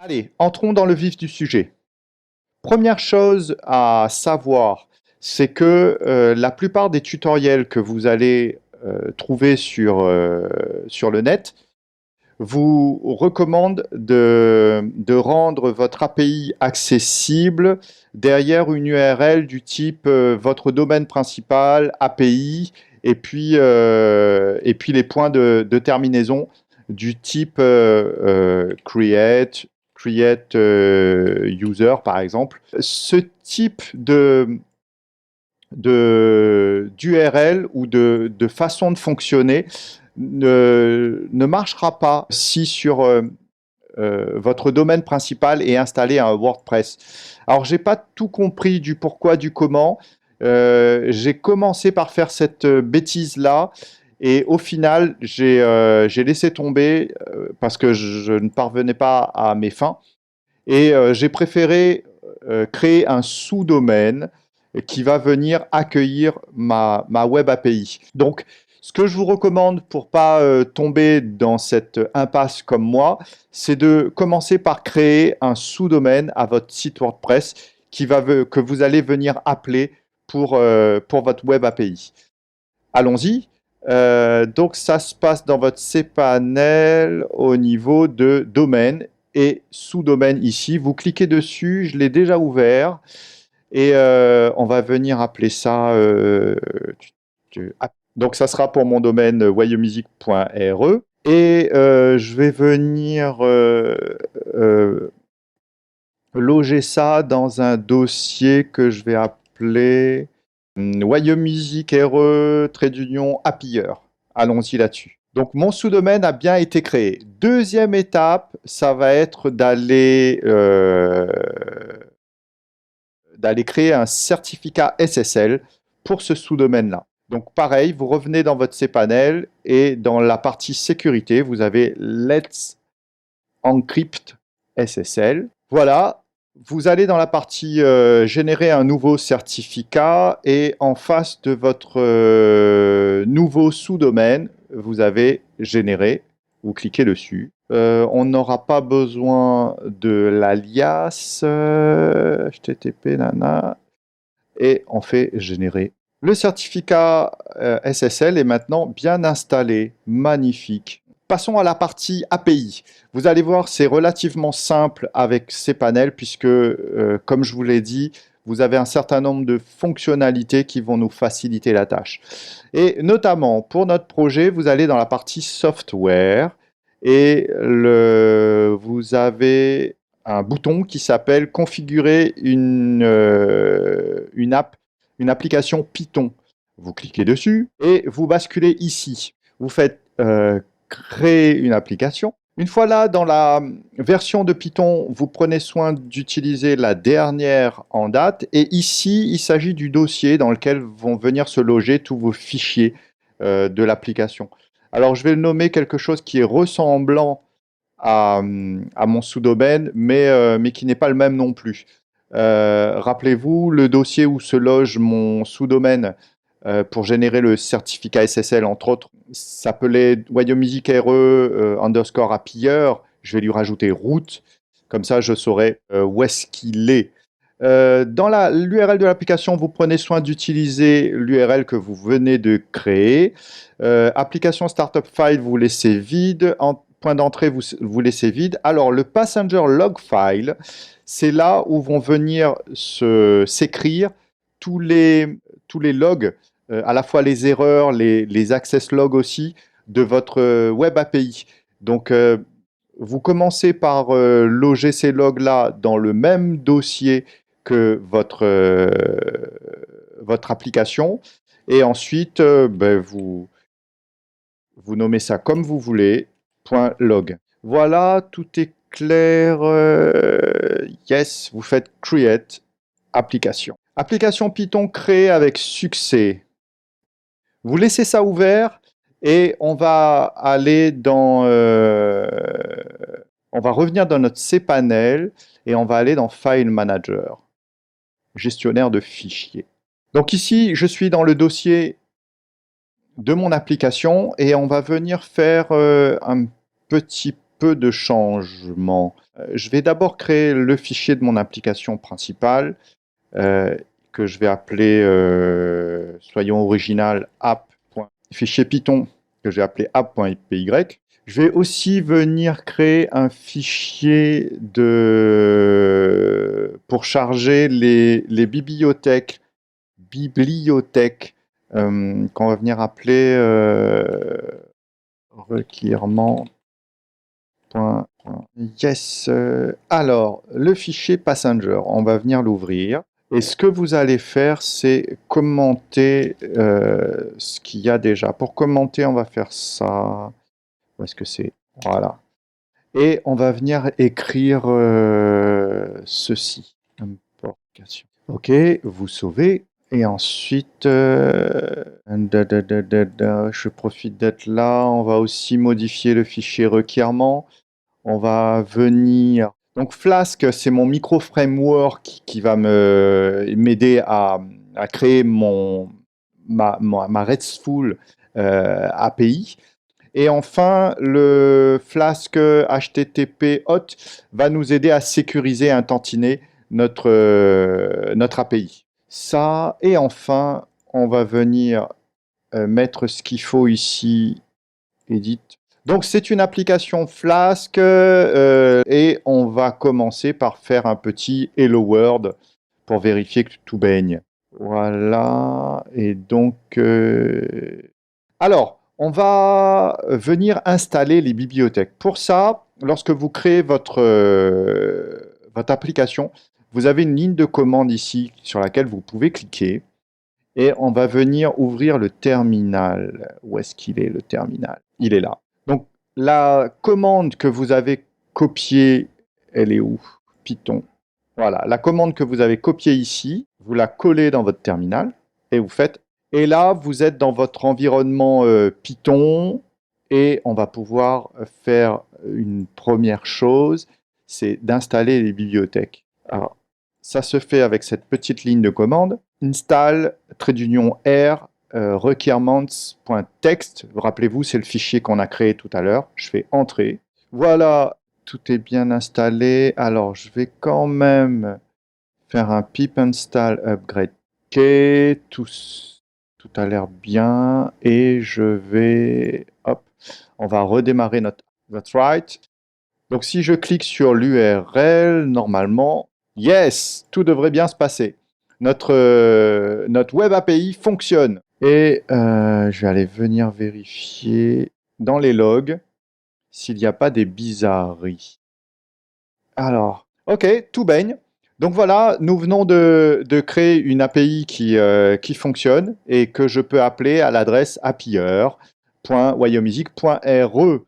Allez, entrons dans le vif du sujet. Première chose à savoir, c'est que la plupart des tutoriels que vous allez trouver sur le net vous recommandent de rendre votre API accessible derrière une URL du type votre domaine principal, API, et puis les points de terminaison du type create user, par exemple. Ce type d'URL ou de façon de fonctionner ne marchera pas si sur votre domaine principal est installé un WordPress. Alors, j'ai pas tout compris du pourquoi, du comment. J'ai commencé par faire cette bêtise-là et au final, j'ai laissé tomber parce que je ne parvenais pas à mes fins. Et j'ai préféré créer un sous-domaine qui va venir accueillir ma Web API. Donc, ce que je vous recommande pour pas tomber dans cette impasse comme moi, c'est de commencer par créer un sous-domaine à votre site WordPress que vous allez venir appeler pour votre Web API. Allons-y. Donc, ça se passe dans votre cPanel au niveau de domaine et sous-domaine ici. Vous cliquez dessus, je l'ai déjà ouvert et on va venir appeler ça. Donc, ça sera pour mon domaine wayomusic.re et je vais venir loger ça dans un dossier que je vais appeler Wayomusic RE, trait d'union, Appier. Allons-y là-dessus. Donc, mon sous-domaine a bien été créé. Deuxième étape, ça va être d'aller créer un certificat SSL pour ce sous-domaine-là. Donc, pareil, vous revenez dans votre cPanel et dans la partie sécurité, vous avez Let's Encrypt SSL. Voilà, vous allez dans la partie générer un nouveau certificat et en face de votre nouveau sous-domaine, vous avez générer. Vous cliquez dessus. On n'aura pas besoin de l'alias HTTP nana et on fait générer. Le certificat SSL est maintenant bien installé, magnifique. Passons à la partie API. Vous allez voir, c'est relativement simple avec cPanel puisque, comme je vous l'ai dit, vous avez un certain nombre de fonctionnalités qui vont nous faciliter la tâche. Et notamment, pour notre projet, vous allez dans la partie software et vous avez un bouton qui s'appelle configurer une application Python. Vous cliquez dessus et vous basculez ici. Vous faites créer une application. Une fois là, dans la version de Python, vous prenez soin d'utiliser la dernière en date. Et ici, il s'agit du dossier dans lequel vont venir se loger tous vos fichiers de l'application. Alors, je vais le nommer quelque chose qui est ressemblant à mon sous-domaine, mais qui n'est pas le même non plus. Rappelez-vous, le dossier où se loge mon sous-domaine pour générer le certificat SSL, entre autres, s'appelait Wayomusic RE underscore Appier. Je vais lui rajouter route, comme ça je saurai où est-ce qu'il est. Dans l'URL de l'application, vous prenez soin d'utiliser l'URL que vous venez de créer. Application Startup File, vous laissez vide. En point d'entrée, vous laissez vide. Alors, le Passenger Log File, c'est là où vont venir s'écrire tous les logs, à la fois les erreurs, les access logs aussi, de votre Web API. Donc, vous commencez par loger ces logs-là dans le même dossier que votre application. Et ensuite, vous nommez ça comme vous voulez, .log. Voilà, tout est clair. Yes, vous faites create application. Application Python créée avec succès. Vous laissez ça ouvert et on va aller on va revenir dans notre cPanel et on va aller dans File Manager, gestionnaire de fichiers. Donc ici, je suis dans le dossier de mon application et on va venir faire un petit peu de changements. Je vais d'abord créer le fichier de mon application principale que je vais appeler, soyons original, app. Fichier Python que j'ai appelé app.py. Je vais aussi venir créer un fichier pour charger les bibliothèques qu'on va venir appeler requirement. Yes. Alors, le fichier passenger, on va venir l'ouvrir. Et ce que vous allez faire, c'est commenter ce qu'il y a déjà. Pour commenter, on va faire ça. Où est-ce que c'est? Voilà. Et on va venir écrire ceci. Importation. Ok, vous sauvez. Et ensuite, je profite d'être là. On va aussi modifier le fichier requirement. On va venir... Donc Flask, c'est mon micro-framework qui va m'aider à créer ma RESTful API. Et enfin, le Flask HTTP hot va nous aider à sécuriser et intentiner notre API. Ça, et enfin, on va venir mettre ce qu'il faut ici, edit. Donc c'est une application Flask et on va commencer par faire un petit Hello World pour vérifier que tout baigne. Voilà, et donc... Alors, on va venir installer les bibliothèques. Pour ça, lorsque vous créez votre application, vous avez une ligne de commande ici sur laquelle vous pouvez cliquer et on va venir ouvrir le terminal. Où est-ce qu'il est, le terminal? Il est là. Donc, la commande que vous avez copiée, elle est où? Python. Voilà, la commande que vous avez copiée ici, vous la collez dans votre terminal et vous faites. Et là, vous êtes dans votre environnement Python et on va pouvoir faire une première chose, c'est d'installer les bibliothèques. Alors, ça se fait avec cette petite ligne de commande. Install, _r, requirements.txt. Rappelez-vous, c'est le fichier qu'on a créé tout à l'heure. Je fais Entrée. Voilà, tout est bien installé. Alors, je vais quand même faire un pip install upgrade. Ok, tout a l'air bien. Et je vais... Hop, on va redémarrer notre write. Donc, si je clique sur l'URL, normalement, yes, tout devrait bien se passer. Notre web API fonctionne. Et je vais aller venir vérifier dans les logs s'il n'y a pas des bizarreries. Alors, ok, tout baigne. Donc voilà, nous venons de créer une API qui fonctionne et que je peux appeler à l'adresse apier.wyomusic.re.